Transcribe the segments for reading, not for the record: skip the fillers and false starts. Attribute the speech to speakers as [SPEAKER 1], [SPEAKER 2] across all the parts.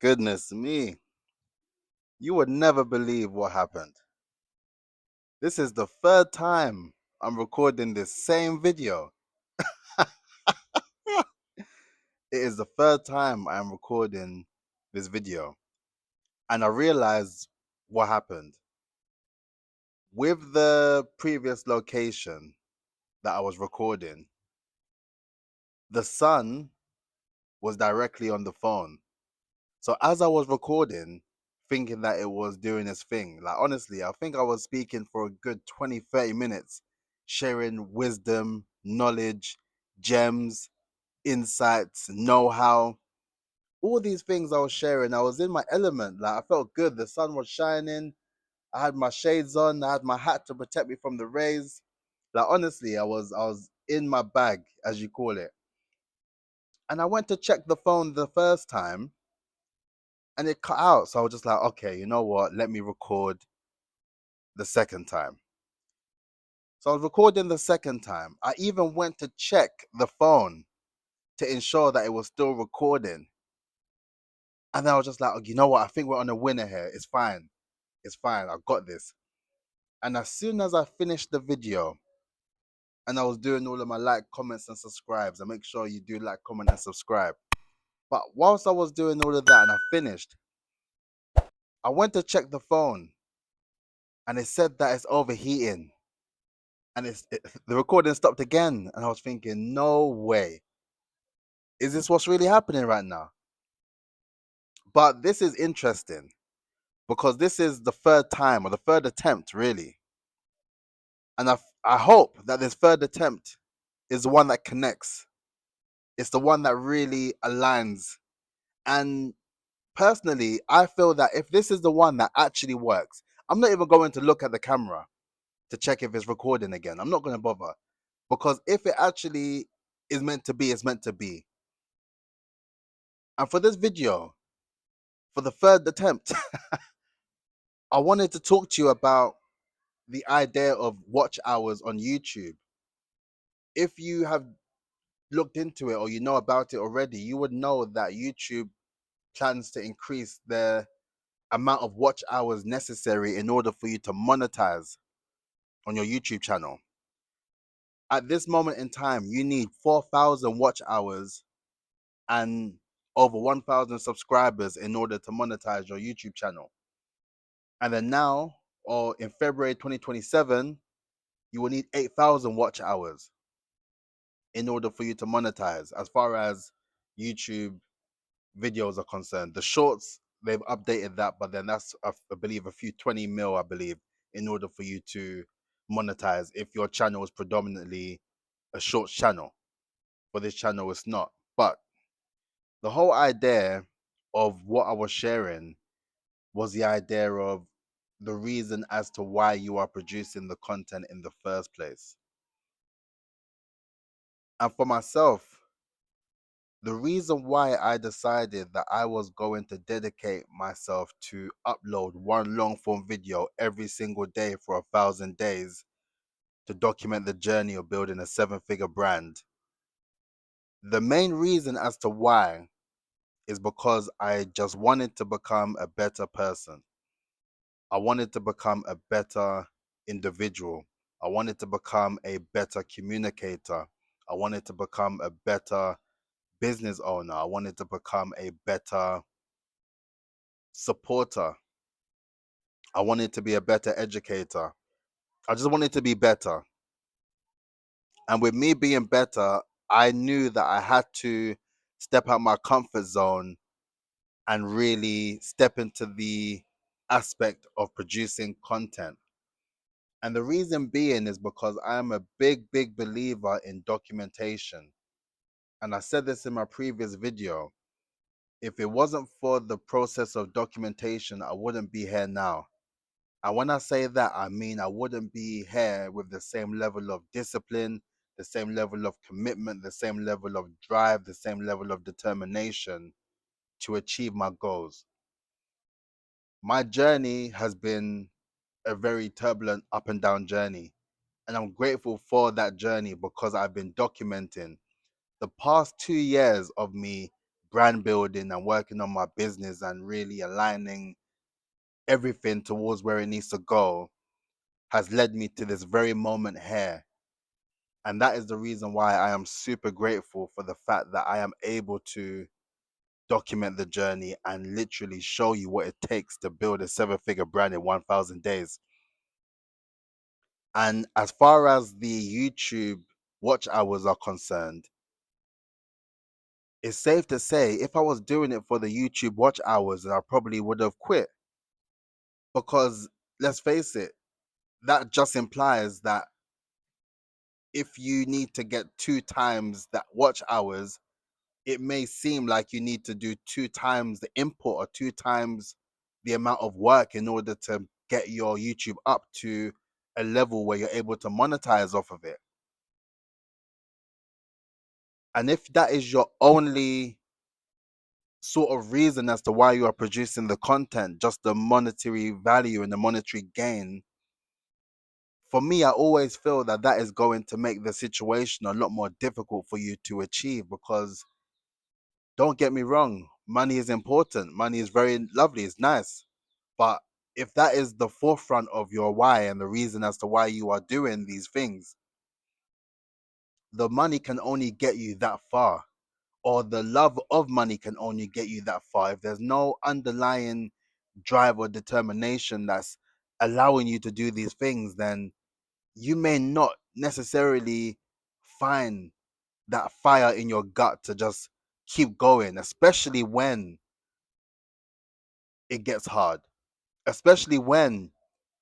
[SPEAKER 1] Goodness me. You would never believe what happened. This is the third time I'm recording this same video. It is the third time I'm recording this video. And I realized what happened. With the previous location that I was recording, the sun was directly on the phone. So as I was recording, thinking that it was doing its thing, like honestly, I think I was speaking for a good 20, 30 minutes, sharing wisdom, knowledge, gems, insights, know-how, all these things I was sharing. I was in my element. Like I felt good. The sun was shining. I had my shades on. I had my hat to protect me from the rays. Like honestly, I was in my bag, as you call it. And I went to check the phone the first time and it cut out. So I was just like, okay, you know what? Let me record the second time. So I was recording the second time. I even went to check the phone to ensure that it was still recording. And then I was just like, oh, you know what? I think we're on a winner here. It's fine. It's fine. I got this. And as soon as I finished the video and I was doing all of my like, comments, and subscribes, and make sure you do like, comment, and subscribe. But whilst I was doing all of that and I finished, I went to check the phone and it said that it's overheating. And the recording stopped again. And I was thinking, no way. Is this what's really happening right now? But this is interesting because this is the third time or the third attempt, really. And I hope that this third attempt is the one that connects. It's the one that really aligns. And personally, I feel that if this is the one that actually works, I'm not even going to look at the camera to check if it's recording again. I'm not going to bother. Because if it actually is meant to be, it's meant to be. And for this video, for the third attempt, I wanted to talk to you about the idea of watch hours on YouTube. If you have looked into it or you know about it already, you would know that YouTube plans to increase the amount of watch hours necessary in order for you to monetize on your YouTube channel. At this moment in time, you need 4,000 watch hours and over 1,000 subscribers in order to monetize your YouTube channel. And then now, or in February 2027, you will need 8,000 watch hours in order for you to monetize as far as YouTube videos are concerned. The shorts, they've updated that, but then that's, I believe, a few 20 mil, I believe, in order for you to monetize if your channel is predominantly a short channel. For this channel, it's not. But the whole idea of what I was sharing was the idea of the reason as to why you are producing the content in the first place. And for myself, the reason why I decided that I was going to dedicate myself to upload one long form video every single day for 1,000 days to document the journey of building a 7-figure brand, the main reason as to why is because I just wanted to become a better person. I wanted to become a better individual. I wanted to become a better communicator. I wanted to become a better business owner. I wanted to become a better supporter. I wanted to be a better educator. I just wanted to be better. And with me being better, I knew that I had to step out my comfort zone and really step into the aspect of producing content. And the reason being is because I'm a big, big believer in documentation. And I said this in my previous video. If it wasn't for the process of documentation, I wouldn't be here now. And when I say that, I mean I wouldn't be here with the same level of discipline, the same level of commitment, the same level of drive, the same level of determination to achieve my goals. My journey has been a very turbulent up and down journey. And I'm grateful for that journey because I've been documenting the past 2 years of me brand building and working on my business and really aligning everything towards where it needs to go has led me to this very moment here. And that is the reason why I am super grateful for the fact that I am able to document the journey and literally show you what it takes to build a 7-figure brand in 1,000 days. And as far as the YouTube watch hours are concerned, it's safe to say if I was doing it for the YouTube watch hours, then I probably would have quit. Because let's face it, that just implies that if you need to get 2 times that watch hours, it may seem like you need to do 2 times the input or 2 times the amount of work in order to get your YouTube up to a level where you're able to monetize off of it. And if that is your only sort of reason as to why you are producing the content, just the monetary value and the monetary gain, for me, I always feel that that is going to make the situation a lot more difficult for you to achieve. Because don't get me wrong, money is important. Money is very lovely. It's nice. But if that is the forefront of your why and the reason as to why you are doing these things, the money can only get you that far, or the love of money can only get you that far. If there's no underlying drive or determination that's allowing you to do these things, then you may not necessarily find that fire in your gut to just keep going, especially when it gets hard, especially when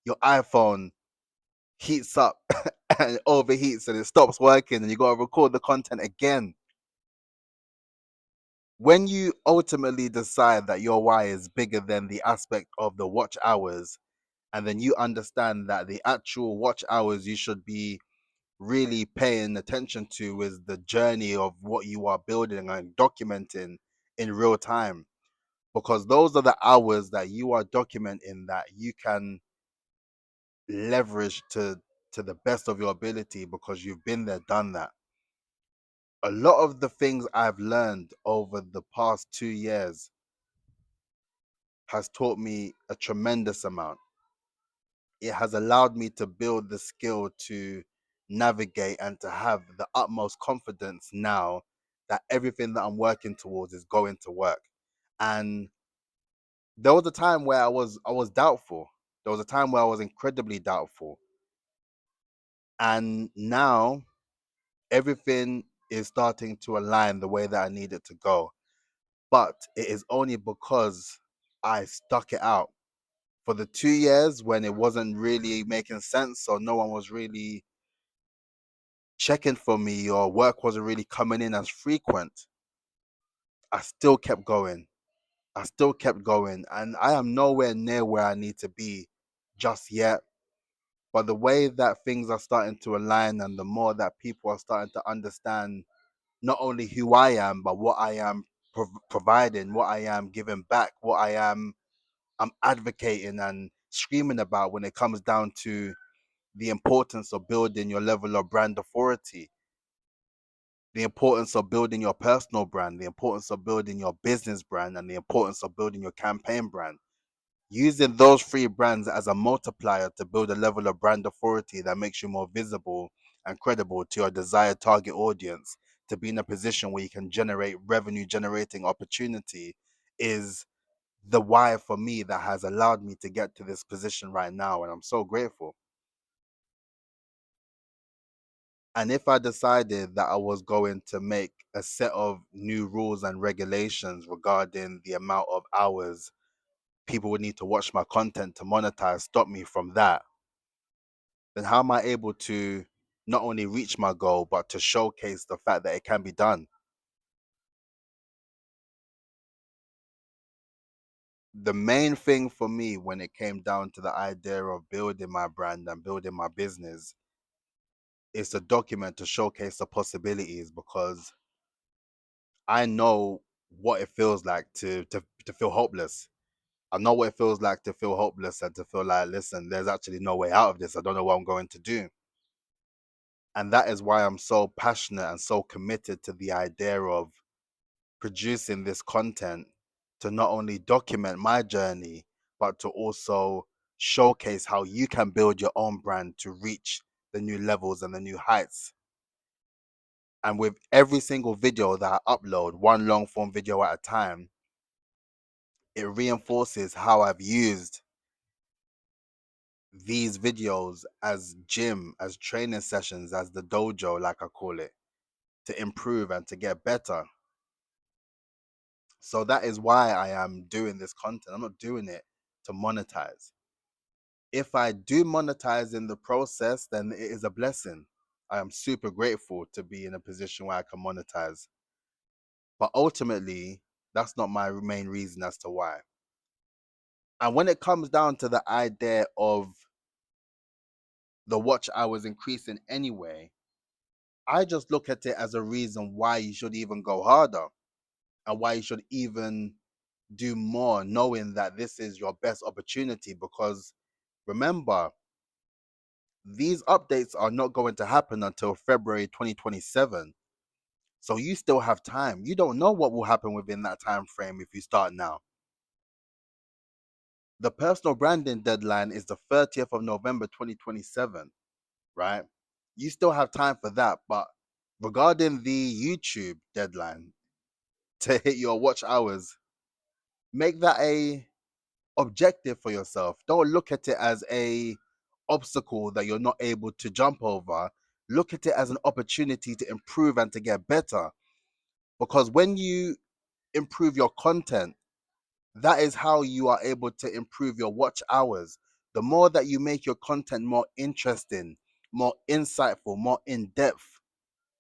[SPEAKER 1] your iPhone heats up and it overheats and it stops working and you got to record the content again. When you ultimately decide that your why is bigger than the aspect of the watch hours, and then you understand that the actual watch hours you should be really paying attention to is the journey of what you are building and documenting in real time, because those are the hours that you are documenting that you can leverage to the best of your ability, because you've been there, done that. A lot of the things I've learned over the past 2 years has taught me a tremendous amount. It has allowed me to build the skill to navigate and to have the utmost confidence now that everything that I'm working towards is going to work. And there was a time where I was doubtful. There was a time where I was incredibly doubtful. And now everything is starting to align the way that I need it to go. But it is only because I stuck it out for the 2 years when it wasn't really making sense, or no one was really checking for me, or work wasn't really coming in as frequent. I still kept going. I still kept going. And I am nowhere near where I need to be just yet. But the way that things are starting to align, and the more that people are starting to understand not only who I am, but what I am providing, what I am giving back, what I'm advocating and screaming about when it comes down to the importance of building your level of brand authority, the importance of building your personal brand, the importance of building your business brand, and the importance of building your campaign brand. Using those 3 brands as a multiplier to build a level of brand authority that makes you more visible and credible to your desired target audience, to be in a position where you can generate revenue generating opportunity, is the why for me that has allowed me to get to this position right now. And I'm so grateful. And if I decided that I was going to make a set of new rules and regulations regarding the amount of hours people would need to watch my content to monetize, stop me from that, then how am I able to not only reach my goal, but to showcase the fact that it can be done? The main thing for me when it came down to the idea of building my brand and building my business is to document, to showcase the possibilities, because I know what it feels like to feel hopeless. I know what it feels like to feel hopeless and to feel like, listen, there's actually no way out of this. I don't know what I'm going to do. And that is why I'm so passionate and so committed to the idea of producing this content to not only document my journey, but to also showcase how you can build your own brand to reach the new levels and the new heights. And with every single video that I upload, one long form video at a time, it reinforces how I've used these videos as gym, as training sessions, as the dojo, like I call it, to improve and to get better. So that is why I am doing this content. I'm not doing it to monetize. If I do monetize in the process, then it is a blessing. I am super grateful to be in a position where I can monetize. But ultimately, that's not my main reason as to why. And when it comes down to the idea of the watch hours increasing anyway, I just look at it as a reason why you should even go harder and why you should even do more, knowing that this is your best opportunity. Because remember, these updates are not going to happen until February 2027. So you still have time. You don't know what will happen within that time frame if you start now. The personal branding deadline is the 30th of November 2027, right? You still have time for that. But regarding the YouTube deadline to hit your watch hours, make that a objective for yourself. Don't look at it as a obstacle that you're not able to jump over. Look at it as an opportunity to improve and to get better. Because when you improve your content, that is how you are able to improve your watch hours. The more that you make your content more interesting, more insightful, more in depth,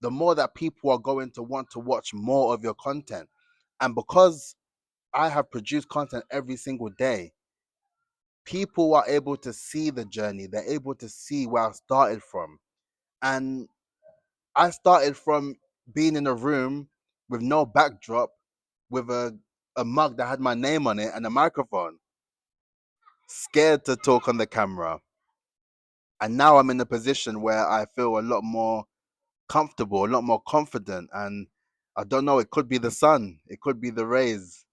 [SPEAKER 1] the more that people are going to want to watch more of your content. And because I have produced content every single day, people are able to see the journey. They're able to see where I started from. And I started from being in a room with no backdrop, with a mug that had my name on it and a microphone, scared to talk on the camera. And now I'm in a position where I feel a lot more comfortable, a lot more confident. And I don't know, it could be the sun, it could be the rays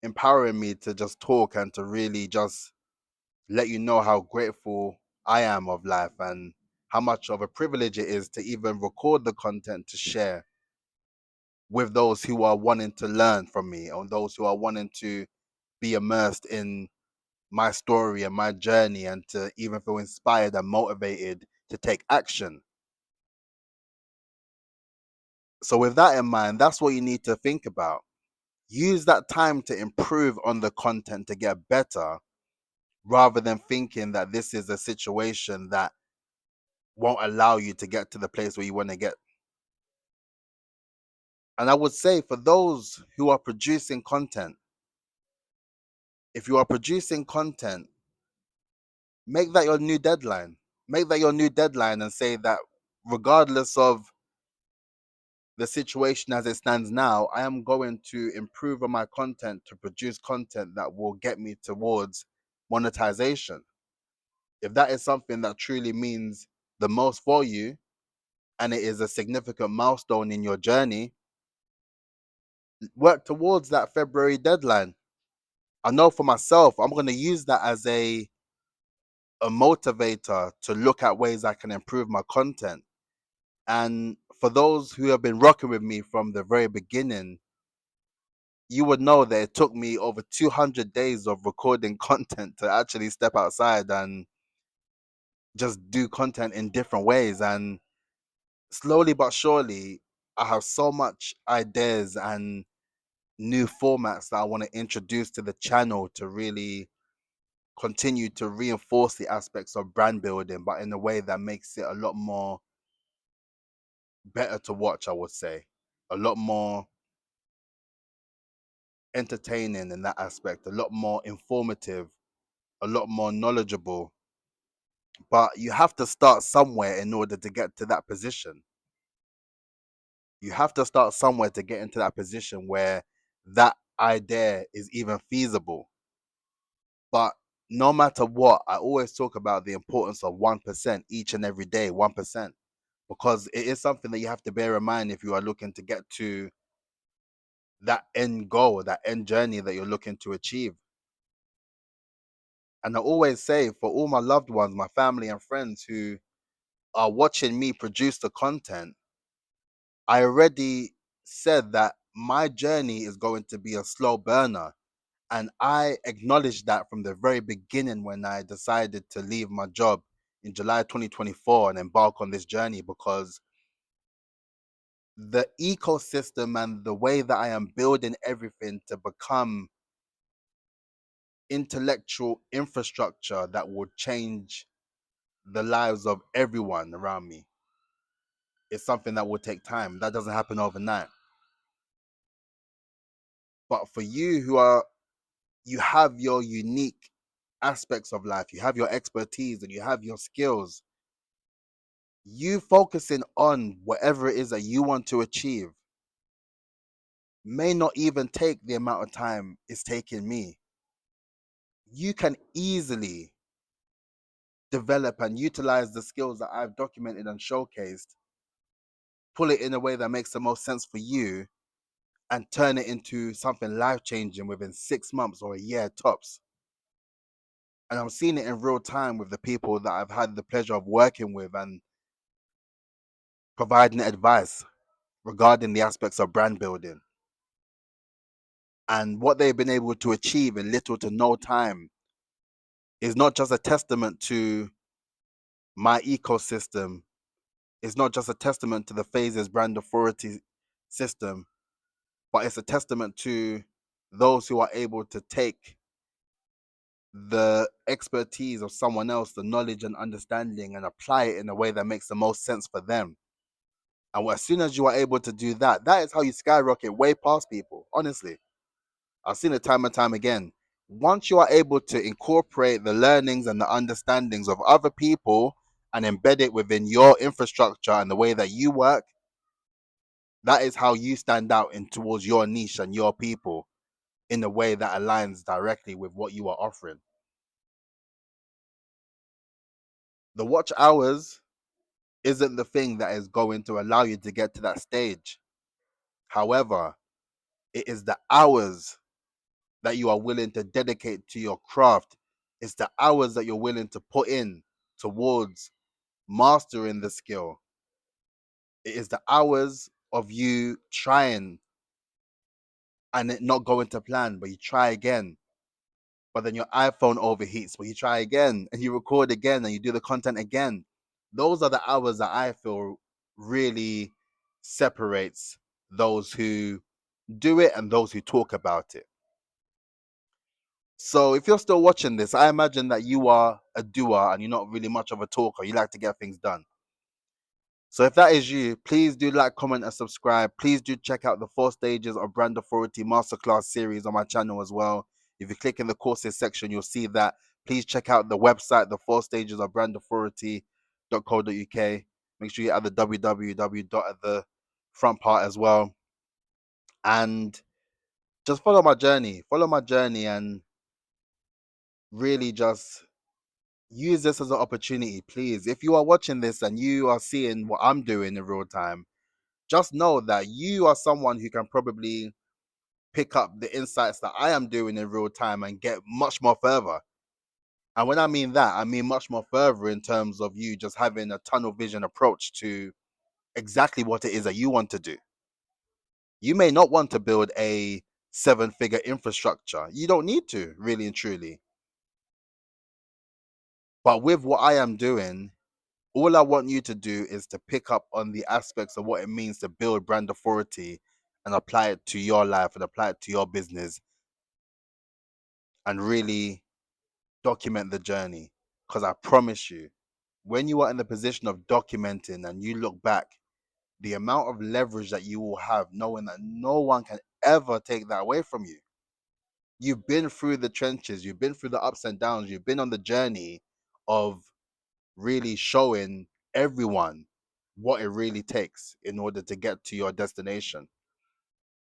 [SPEAKER 1] empowering me to just talk and to really just let you know how grateful I am of life and how much of a privilege it is to even record the content to share with those who are wanting to learn from me, or those who are wanting to be immersed in my story and my journey, and to even feel inspired and motivated to take action. So with that in mind, that's what you need to think about. Use that time to improve on the content to get better, rather than thinking that this is a situation that won't allow you to get to the place where you want to get. And I would say for those who are producing content, if you are producing content, make that your new deadline. Make that your new deadline and say that regardless of the situation as it stands now, I am going to improve on my content to produce content that will get me towards monetization. If that is something that truly means the most for you and it is a significant milestone in your journey, work towards that February deadline. I know for myself, I'm going to use that as a motivator to look at ways I can improve my content. And for those who have been rocking with me from the very beginning, you would know that it took me over 200 days of recording content to actually step outside and just do content in different ways. And slowly but surely, I have so much ideas and new formats that I want to introduce to the channel to really continue to reinforce the aspects of brand building, but in a way that makes it a lot more better to watch, I would say. A lot more entertaining in that aspect, a lot more informative, a lot more knowledgeable. But you have to start somewhere in order to get to that position. You have to start somewhere to get into that position where that idea is even feasible. But no matter what, I always talk about the importance of 1% each and every day, 1%, because it is something that you have to bear in mind if you are looking to get to that end goal, that end journey that you're looking to achieve. And I always say, for all my loved ones, my family and friends who are watching me produce the content, I already said that my journey is going to be a slow burner. And I acknowledged that from the very beginning when I decided to leave my job in July 2024 and embark on this journey, because the ecosystem and the way that I am building everything to become intellectual infrastructure that will change the lives of everyone around me is something that will take time. That doesn't happen overnight. But for you you have your unique aspects of life, you have your expertise and you have your skills, you focusing on whatever it is that you want to achieve may not even take the amount of time it's taking me. You can easily develop and utilize the skills that I've documented and showcased, pull it in a way that makes the most sense for you, and turn it into something life changing within 6 months or a year tops. And I'm seeing it in real time with the people that I've had the pleasure of working with and providing advice regarding the aspects of brand building. And what they've been able to achieve in little to no time is not just a testament to my ecosystem, it's not just a testament to the Phases brand authority system, but it's a testament to those who are able to take the expertise of someone else, the knowledge and understanding, and apply it in a way that makes the most sense for them. And as soon as you are able to do that, that is how you skyrocket way past people. Honestly, I've seen it time and time again. Once you are able to incorporate the learnings and the understandings of other people and embed it within your infrastructure and the way that you work, that is how you stand out in towards your niche and your people in a way that aligns directly with what you are offering. The watch hours isn't the thing that is going to allow you to get to that stage. However, it is the hours that you are willing to dedicate to your craft. It's the hours that you're willing to put in towards mastering the skill. It is the hours of you trying and it not going to plan, but you try again. But then your iPhone overheats, but you try again and you record again and you do the content again. Those are the hours that I feel really separates those who do it and those who talk about it. So if you're still watching this, I imagine that you are a doer and you're not really much of a talker. You like to get things done. So if that is you, please do like, comment, and subscribe. Please do check out the 4 stages of brand authority masterclass series on my channel as well. If you click in the courses section, you'll see that. Please check out the website, the 4 stages of brand authority.co.uk. Make sure you add the www dot at the front part as well. And just follow my journey. Follow my journey and really just use this as an opportunity, please. If you are watching this and you are seeing what I'm doing in real time, just know that you are someone who can probably pick up the insights that I am doing in real time and get much more further. And when I mean that, I mean much more further in terms of you just having a tunnel vision approach to exactly what it is that you want to do. You may not want to build a 7-figure infrastructure. You don't need to, really and truly. But with what I am doing, all I want you to do is to pick up on the aspects of what it means to build brand authority and apply it to your life and apply it to your business and really document the journey. Because I promise you, when you are in the position of documenting and you look back, the amount of leverage that you will have knowing that no one can ever take that away from you. You've been through the trenches, you've been through the ups and downs, you've been on the journey of really showing everyone what it really takes in order to get to your destination.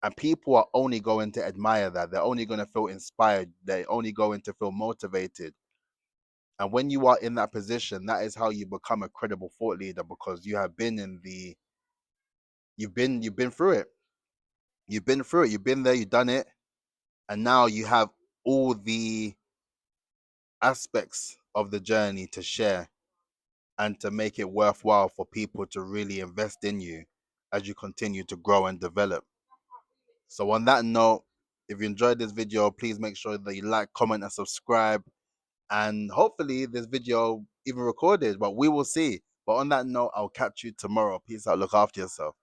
[SPEAKER 1] And people are only going to admire that. They're only going to feel inspired. They're only going to feel motivated. And when you are in that position, that is how you become a credible thought leader, because you have been in the you've been through it. You've been through it. You've been there. You've done it. And now you have all the aspects of the journey to share and to make it worthwhile for people to really invest in you as you continue to grow and develop. So on that note, if you enjoyed this video, please make sure that you like, comment, and subscribe. And hopefully this video even recorded, but we will see. But on that note, I'll catch you tomorrow. Peace out. Look after yourself.